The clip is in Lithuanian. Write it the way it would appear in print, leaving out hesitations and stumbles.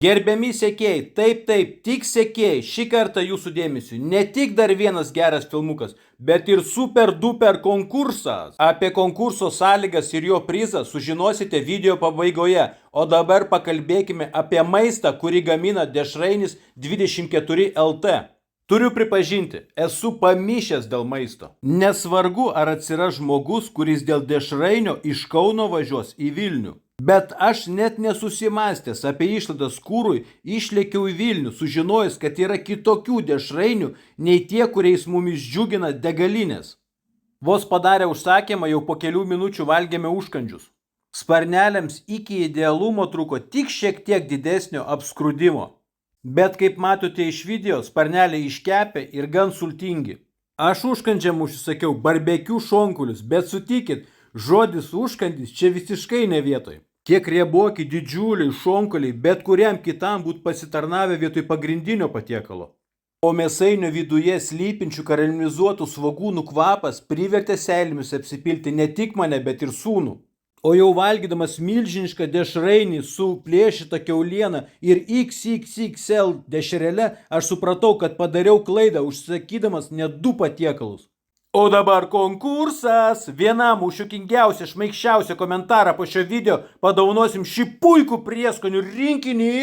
Gerbiami sekėjai, taip, tik sekėjai, šį kartą jūsų dėmesiu ne tik dar vienas geras filmukas, bet ir super duper konkursas. Apie konkurso sąlygas ir jo prizą sužinosite video pabaigoje, o dabar pakalbėkime apie maistą, kurį gamina Dešrainis 24 LT. Turiu pripažinti, esu pamišęs dėl maisto. Nesvarbu, ar atsiras žmogus, kuris dėl Dešrainio iš Kauno važiuos į Vilnių. Bet aš net nesusimastęs apie išlaidas kūrui išlėkiau į Vilnių, sužinojęs, kad yra kitokių dešrainių nei tie, kuriais mumis džiugina degalinės. Vos padarę užsakymą, jau po kelių minučių valgėme užkandžius. Sparneliams iki idealumo trūko tik šiek tiek didesnio apskrudimo. Bet kaip matote iš video, sparneliai iškepę ir gan sultingi. Aš užkandžiam užsisakiau barbekių šonkulius, bet sutikit, žodis užkandis čia visiškai ne vietoj. Kiek rieboki didžiuliai šonkauliai bet kuriam kitam būtų pasitarnavę vietoj pagrindinio patiekalo. O mėsainio viduje slypinčių karamelizuotų svogūnų kvapas privertė seilėmis apsipilti ne tik mane, bet ir sūnų. O jau valgydamas milžinišką dešrainį su plėšyta kiauliena ir XXXL dešrele, aš supratau, kad padariau klaidą užsakydamas net 2 patiekalus. O dabar konkursas. Vienam už šokingiausią, šmaikščiausią komentarą po šio video padaunosim šį puikų prieskonių rinkinį.